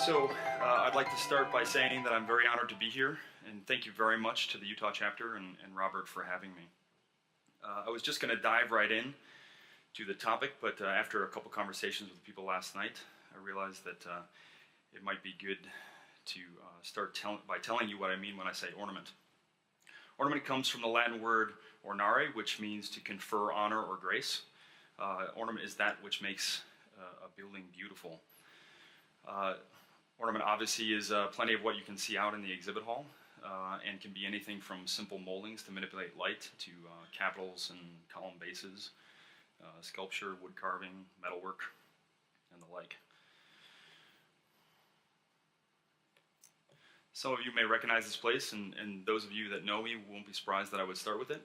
So, I'd like to start by saying that I'm very honored to be here, and thank you very much to the Utah chapter and Robert for having me. I was just going to dive right in to the topic, but after a couple conversations with people last night, I realized that it might be good to start by telling you what I mean when I say ornament. Ornament comes from the Latin word ornare, which means to confer honor or grace. Ornament is that which makes a building beautiful. Ornament obviously is plenty of what you can see out in the exhibit hall, and can be anything from simple moldings to manipulate light to capitals and column bases, sculpture, wood carving, metalwork, and the like. Some of you may recognize this place, and those of you that know me won't be surprised that I would start with it.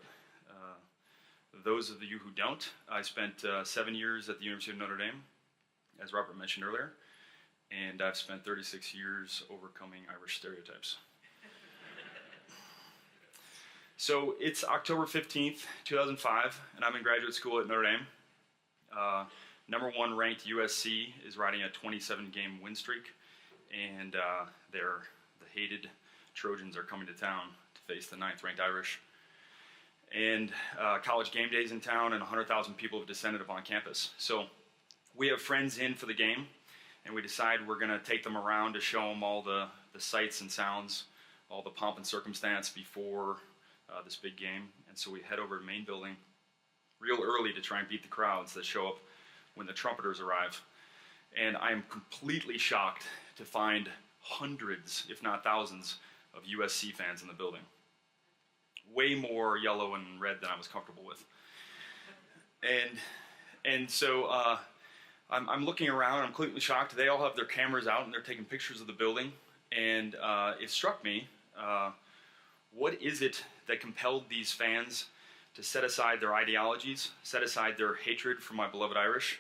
Those of you who don't, I spent 7 years at the University of Notre Dame, as Robert mentioned earlier, and I've spent 36 years overcoming Irish stereotypes. So it's October 15th, 2005, and I'm in graduate school at Notre Dame. #1 ranked USC is riding a 27-game win streak, and the hated Trojans are coming to town to face the 9th ranked Irish. And college game days in town, and 100,000 people have descended upon campus. So we have friends in for the game, and we decide we're going to take them around to show them all the sights and sounds, all the pomp and circumstance before this big game. And so we head over to the main building real early to try and beat the crowds that show up when the trumpeters arrive. And I am completely shocked to find hundreds, if not thousands, of USC fans in the building. Way more yellow and red than I was comfortable with. And so I'm looking around, I'm completely shocked. They all have their cameras out and they're taking pictures of the building. And it struck me, what is it that compelled these fans to set aside their ideologies, set aside their hatred for my beloved Irish,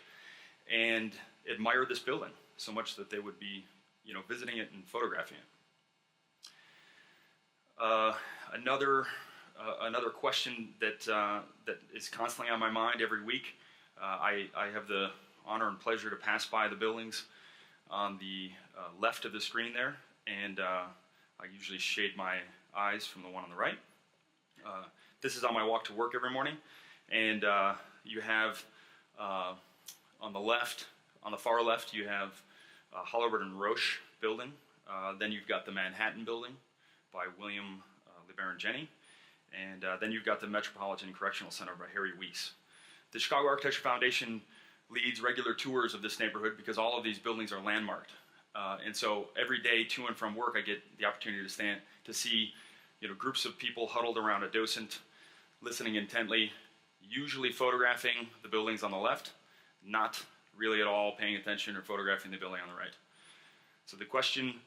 and admire this building so much that they would be, visiting it and photographing it. Another question that is constantly on my mind every week. I have the honor and pleasure to pass by the buildings on the left of the screen there, and I usually shade my eyes from the one on the right. This is on my walk to work every morning, and you have on the far left, you have Holloward and Roche building. Then you've got the Manhattan building by William LeBaron Jenney, and then you've got the Metropolitan Correctional Center by Harry Weese. The Chicago Architecture Foundation leads regular tours of this neighborhood because all of these buildings are landmarked. And so every day to and from work, I get the opportunity to see groups of people huddled around a docent, listening intently, usually photographing the buildings on the left, not really at all paying attention or photographing the building on the right. So the question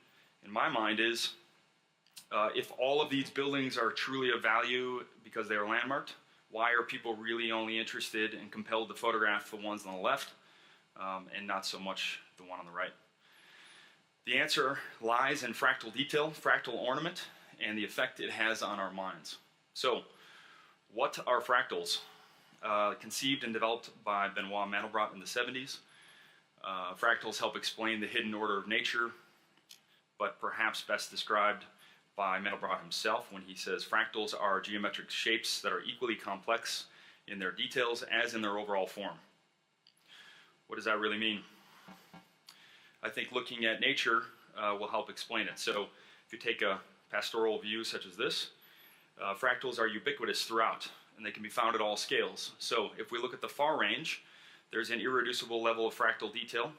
in my mind is, if all of these buildings are truly of value because they are landmarked, why are people really only interested and compelled to photograph the ones on the left and not so much the one on the right? The answer lies in fractal detail, fractal ornament, and the effect it has on our minds. So, what are fractals? Conceived and developed by Benoit Mandelbrot in the 70s. Fractals help explain the hidden order of nature, but perhaps best described by Mandelbrot himself when he says fractals are geometric shapes that are equally complex in their details as in their overall form. What does that really mean? I think looking at nature will help explain it. So if you take a pastoral view such as this, fractals are ubiquitous throughout, and they can be found at all scales. So if we look at the far range, there's an irreducible level of fractal detail,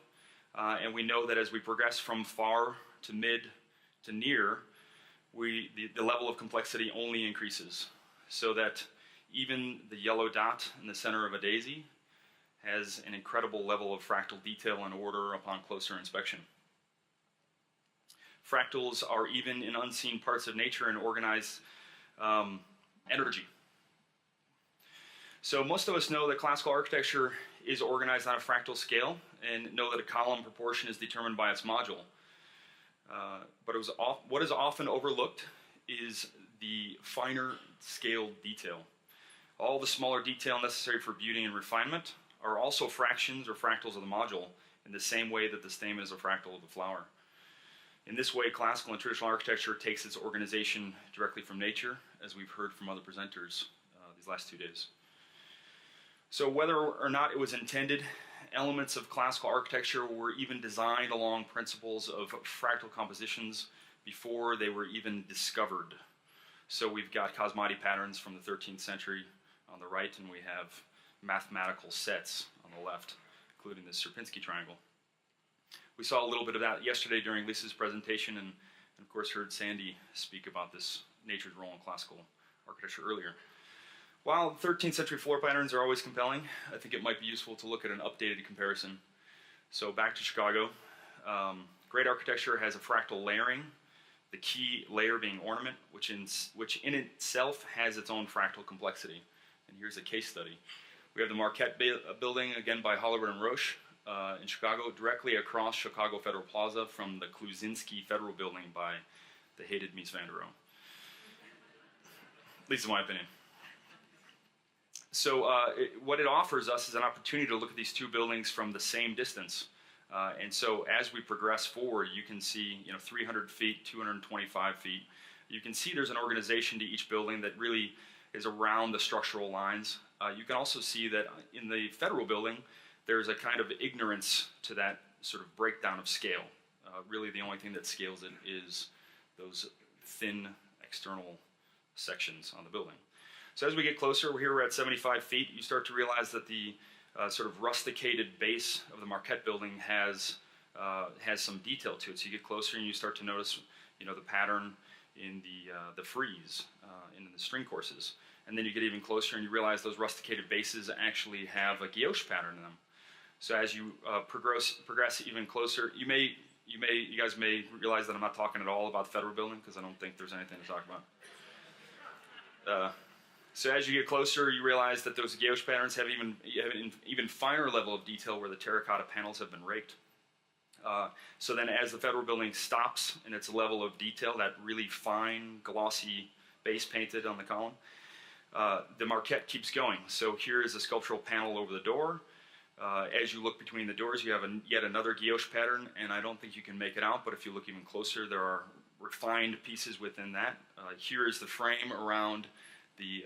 and we know that as we progress from far to mid to near, the level of complexity only increases, so that even the yellow dot in the center of a daisy has an incredible level of fractal detail and order upon closer inspection. Fractals are even in unseen parts of nature and organize energy. So most of us know that classical architecture is organized on a fractal scale and know that a column proportion is determined by its module. But what is often overlooked is the finer scale detail. All the smaller detail necessary for beauty and refinement are also fractions or fractals of the module in the same way that the stamen is a fractal of the flower. In this way, classical and traditional architecture takes its organization directly from nature, as we've heard from other presenters these last 2 days. So whether or not it was intended, elements of classical architecture were even designed along principles of fractal compositions before they were even discovered. So we've got cosmati patterns from the 13th century on the right, and we have mathematical sets on the left, including the Sierpinski triangle. We saw a little bit of that yesterday during Lisa's presentation, and of course heard Sandy speak about this nature's role in classical architecture earlier. While 13th century floor patterns are always compelling, I think it might be useful to look at an updated comparison. So back to Chicago. Great architecture has a fractal layering, the key layer being ornament, which in itself has its own fractal complexity. And here's a case study. We have the Marquette building, again by Hollerwood and Roche in Chicago, directly across Chicago Federal Plaza from the Kluzinski Federal Building by the hated Mies van der Rohe. At least in my opinion. So what it offers us is an opportunity to look at these two buildings from the same distance. And so as we progress forward, you can see 300 feet, 225 feet. You can see there's an organization to each building that really is around the structural lines. You can also see that in the federal building, there's a kind of ignorance to that sort of breakdown of scale. Really the only thing that scales it is those thin external sections on the building. So as we get closer, here we're at 75 feet, you start to realize that the sort of rusticated base of the Marquette building has some detail to it. So you get closer and you start to notice, the pattern in the frieze, in the string courses. And then you get even closer and you realize those rusticated bases actually have a guilloche pattern in them. So as you progress even closer, you guys may realize that I'm not talking at all about the federal building because I don't think there's anything to talk about. So as you get closer, you realize that those guilloche patterns have an even finer level of detail where the terracotta panels have been raked. So then as the federal building stops in its level of detail, that really fine, glossy base painted on the column, the Marquette keeps going. So here is a sculptural panel over the door. As you look between the doors, you have yet another guilloche pattern, and I don't think you can make it out, but if you look even closer, there are refined pieces within that. Here is the frame around the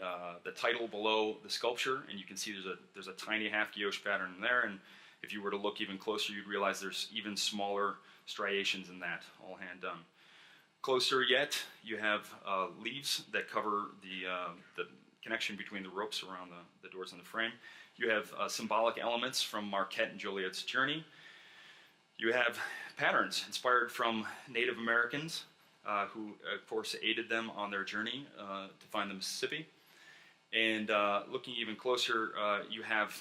title below the sculpture, and you can see there's a tiny half guilloche pattern in there, and if you were to look even closer, you'd realize there's even smaller striations in that, all hand done. Closer yet, you have leaves that cover the connection between the ropes around the doors and the frame. You have symbolic elements from Marquette and Joliet's journey. You have patterns inspired from Native Americans who, of course, aided them on their journey to find the Mississippi. And looking even closer, you have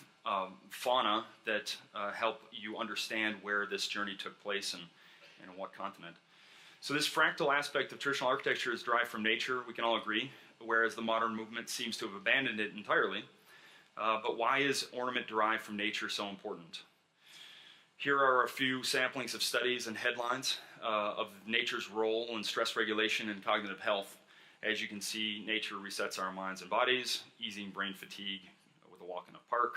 fauna that help you understand where this journey took place and on what continent. So this fractal aspect of traditional architecture is derived from nature, we can all agree, whereas the modern movement seems to have abandoned it entirely. But why is ornament derived from nature so important? Here are a few samplings of studies and headlines of nature's role in stress regulation and cognitive health. As you can see, nature resets our minds and bodies, easing brain fatigue with a walk in a park.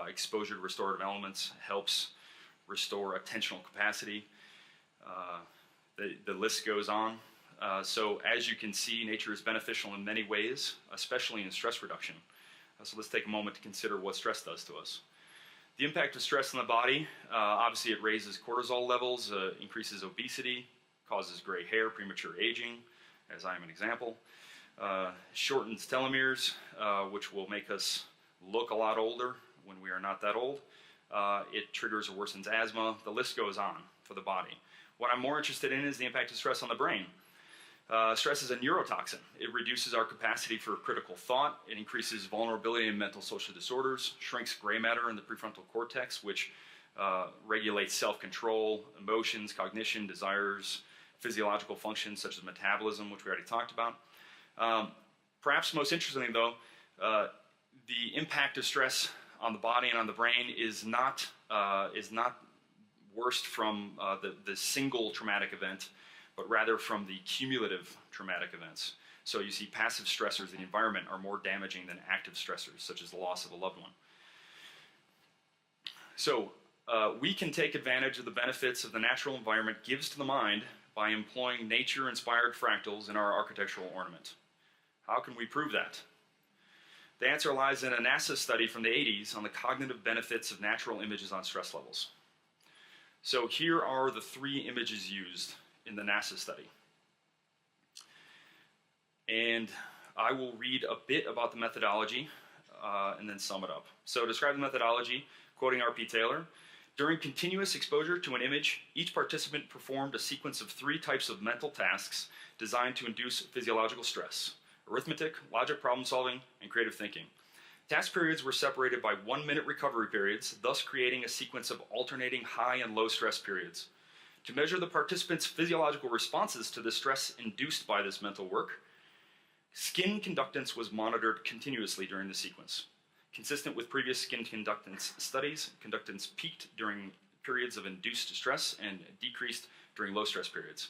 Exposure to restorative elements helps restore attentional capacity. The list goes on. So as you can see, nature is beneficial in many ways, especially in stress reduction. So let's take a moment to consider what stress does to us. The impact of stress on the body, obviously it raises cortisol levels, increases obesity, causes gray hair, premature aging, as I am an example. Shortens telomeres, which will make us look a lot older when we are not that old. It triggers or worsens asthma. The list goes on for the body. What I'm more interested in is the impact of stress on the brain. Stress is a neurotoxin. It reduces our capacity for critical thought. It increases vulnerability in mental social disorders, shrinks gray matter in the prefrontal cortex, which regulates self-control, emotions, cognition, desires, physiological functions such as metabolism, which we already talked about. Perhaps most interestingly, though, the impact of stress on the body and on the brain is not worst from the single traumatic event, but rather from the cumulative traumatic events. So you see passive stressors in the environment are more damaging than active stressors, such as the loss of a loved one. So we can take advantage of the benefits of the natural environment gives to the mind by employing nature-inspired fractals in our architectural ornament. How can we prove that? The answer lies in a NASA study from the 80s on the cognitive benefits of natural images on stress levels. So here are the 3 images used in the NASA study. And I will read a bit about the methodology and then sum it up. So describe the methodology, quoting R.P. Taylor. During continuous exposure to an image, each participant performed a sequence of 3 types of mental tasks designed to induce physiological stress: arithmetic, logic problem solving, and creative thinking. Task periods were separated by 1-minute recovery periods, thus creating a sequence of alternating high and low stress periods. To measure the participants' physiological responses to the stress induced by this mental work, skin conductance was monitored continuously during the sequence. Consistent with previous skin conductance studies, conductance peaked during periods of induced stress and decreased during low stress periods.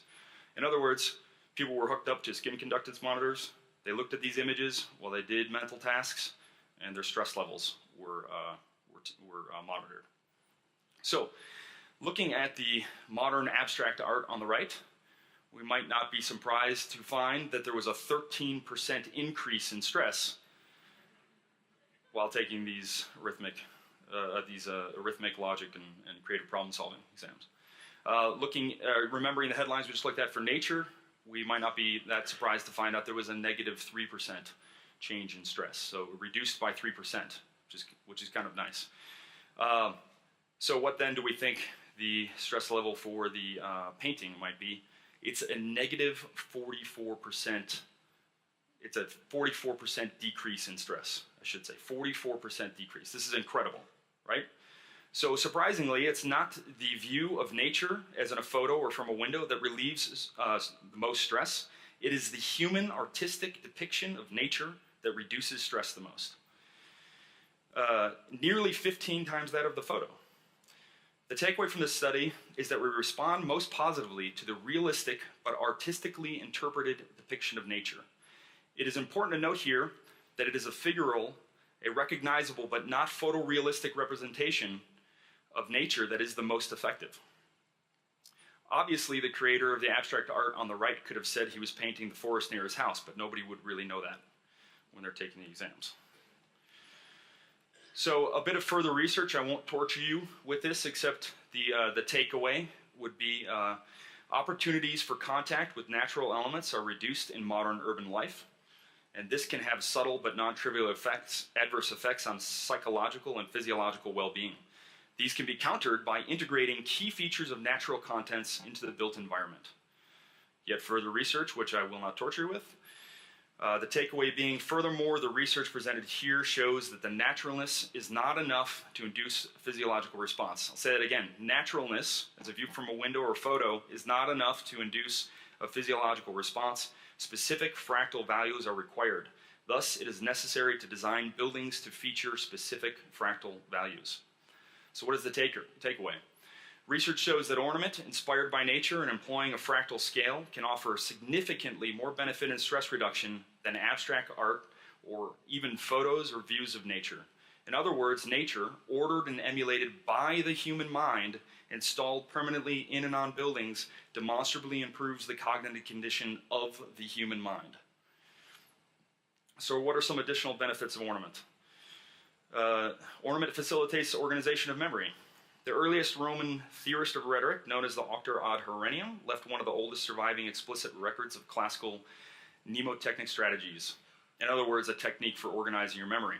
In other words, people were hooked up to skin conductance monitors. They looked at these images while they did mental tasks, and their stress levels were monitored. So, looking at the modern abstract art on the right, we might not be surprised to find that there was a 13% increase in stress while taking these arithmetic logic and creative problem solving exams. Remembering the headlines we just looked at for nature, we might not be that surprised to find out there was a negative 3% change in stress. So reduced by 3%, which is kind of nice. So what then do we think the stress level for the painting might be? It's a negative 44%. It's a 44% decrease in stress, I should say. 44% decrease. This is incredible, right? So surprisingly, it's not the view of nature as in a photo or from a window that relieves the most stress. It is the human artistic depiction of nature that reduces stress the most. Nearly 15 times that of the photo. The takeaway from this study is that we respond most positively to the realistic but artistically interpreted depiction of nature. It is important to note here that it is a figural, a recognizable but not photorealistic representation of nature that is the most effective. Obviously, the creator of the abstract art on the right could have said he was painting the forest near his house, but nobody would really know that when they're taking the exams. So a bit of further research, I won't torture you with this, except the takeaway would be opportunities for contact with natural elements are reduced in modern urban life. And this can have subtle but non-trivial adverse effects on psychological and physiological well-being. These can be countered by integrating key features of natural contents into the built environment. Yet further research, which I will not torture you with. The takeaway being, furthermore, the research presented here shows that the naturalness is not enough to induce a physiological response. I'll say that again. Naturalness, as a view from a window or photo, is not enough to induce a physiological response. Specific fractal values are required. Thus, it is necessary to design buildings to feature specific fractal values. So what is the takeaway? Research shows that ornament, inspired by nature and employing a fractal scale, can offer significantly more benefit and stress reduction than abstract art or even photos or views of nature. In other words, nature, ordered and emulated by the human mind, installed permanently in and on buildings, demonstrably improves the cognitive condition of the human mind. So what are some additional benefits of ornament? Ornament facilitates the organization of memory. The earliest Roman theorist of rhetoric, known as the Auctor ad Herennium, left one of the oldest surviving explicit records of classical mnemotechnic strategies. In other words, a technique for organizing your memory.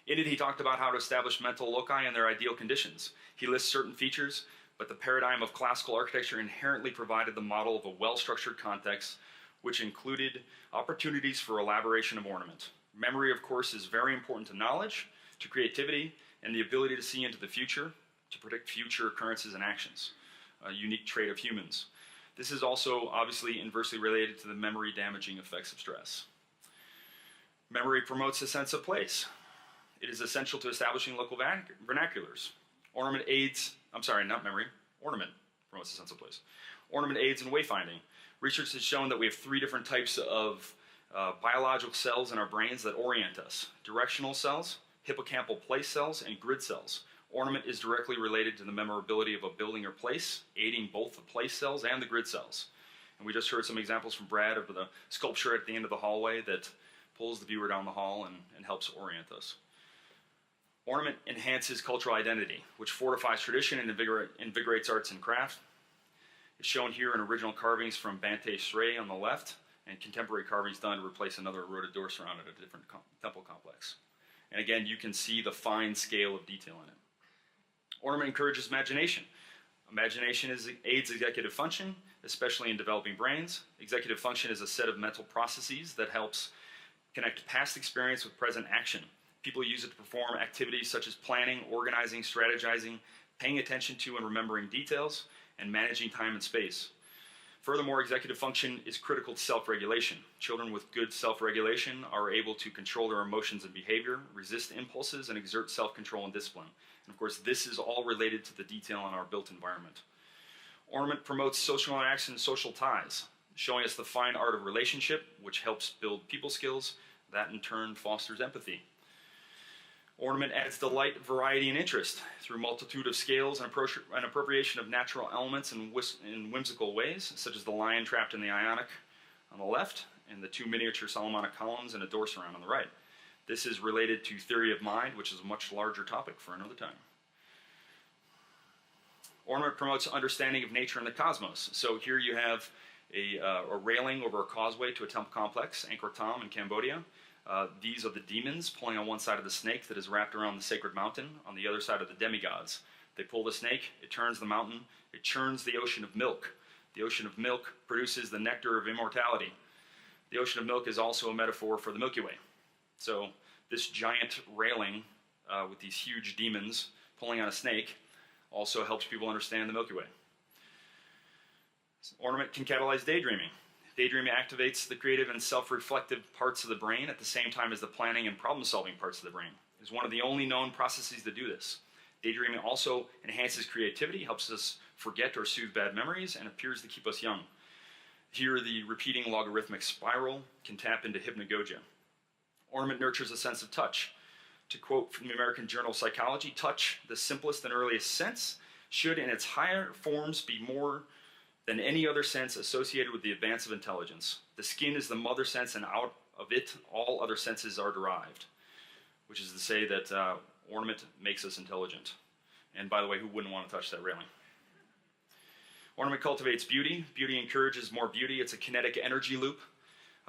In it, he talked about how to establish mental loci and their ideal conditions. He lists certain features, but the paradigm of classical architecture inherently provided the model of a well-structured context, which included opportunities for elaboration of ornament. Memory, of course, is very important to knowledge, to creativity, and the ability to see into the future, to predict future occurrences and actions, a unique trait of humans. This is also obviously inversely related to the memory-damaging effects of stress. Memory promotes a sense of place. It is essential to establishing local vernaculars. Ornament promotes a sense of place. Ornament aids in wayfinding. Research has shown that we have 3 different types of biological cells in our brains that orient us. Directional cells, hippocampal place cells, and grid cells. Ornament is directly related to the memorability of a building or place, aiding both the place cells and the grid cells. And we just heard some examples from Brad of the sculpture at the end of the hallway that pulls the viewer down the hall and helps orient us. Ornament enhances cultural identity, which fortifies tradition and invigorates arts and craft. It's shown here in original carvings from Bante Sray on the left, and contemporary carvings done to replace another eroded door surrounded a different temple complex. And again, you can see the fine scale of detail in it. Ornament encourages imagination. Imagination aids executive function, especially in developing brains. Executive function is a set of mental processes that helps connect past experience with present action. People use it to perform activities such as planning, organizing, strategizing, paying attention to and remembering details, and managing time and space. Furthermore, executive function is critical to self-regulation. Children with good self-regulation are able to control their emotions and behavior, resist impulses, and exert self-control and discipline. And of course, this is all related to the detail in our built environment. Ornament promotes social interaction and social ties, showing us the fine art of relationship, which helps build people skills. That in turn fosters empathy. Ornament adds delight, variety, and interest through multitude of scales and appropriation of natural elements in whimsical ways, such as the lion trapped in the Ionic on the left and the two miniature Solomonic columns and a door surround on the right. This is related to theory of mind, which is a much larger topic for another time. Ornament promotes understanding of nature and the cosmos. So here you have a railing over a causeway to a temple complex, Angkor Thom in Cambodia. These are the demons pulling on one side of the snake that is wrapped around the sacred mountain, on the other side of the demigods. They pull the snake, it turns the mountain, it churns the ocean of milk. The ocean of milk produces the nectar of immortality. The ocean of milk is also a metaphor for the Milky Way. So this giant railing with these huge demons pulling on a snake also helps people understand the Milky Way. Ornament can catalyze daydreaming. Daydreaming activates the creative and self-reflective parts of the brain at the same time as the planning and problem-solving parts of the brain. It's one of the only known processes to do this. Daydreaming also enhances creativity, helps us forget or soothe bad memories, and appears to keep us young. Here, the repeating logarithmic spiral can tap into hypnagogia. Ornament nurtures a sense of touch. To quote from the American Journal of Psychology, touch, the simplest and earliest sense, should in its higher forms be more than any other sense associated with the advance of intelligence. The skin is the mother sense, and out of it, all other senses are derived. Which is to say that ornament makes us intelligent. And by the way, who wouldn't want to touch that railing? Ornament cultivates beauty. Beauty encourages more beauty. It's a kinetic energy loop,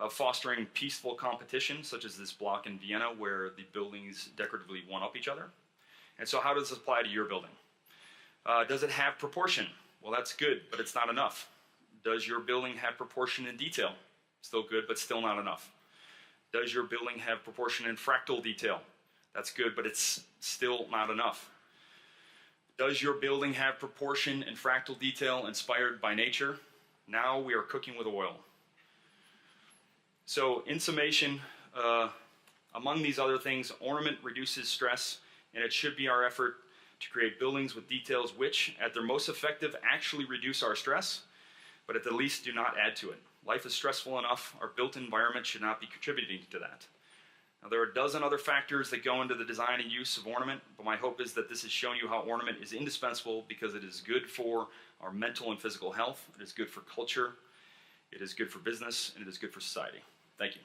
fostering peaceful competition, such as this block in Vienna, where the buildings decoratively one-up each other. And so how does this apply to your building? Does it have proportion? Well, that's good, but it's not enough. Does your building have proportion in detail? Still good, but still not enough. Does your building have proportion in fractal detail? That's good, but it's still not enough. Does your building have proportion and fractal detail inspired by nature? Now we are cooking with oil. So in summation, among these other things, ornament reduces stress, and it should be our effort to create buildings with details which, at their most effective, actually reduce our stress, but at the least do not add to it. Life is stressful enough. Our built environment should not be contributing to that. Now, there are a dozen other factors that go into the design and use of ornament, but my hope is that this has shown you how ornament is indispensable because it is good for our mental and physical health, it is good for culture, it is good for business, and it is good for society. Thank you.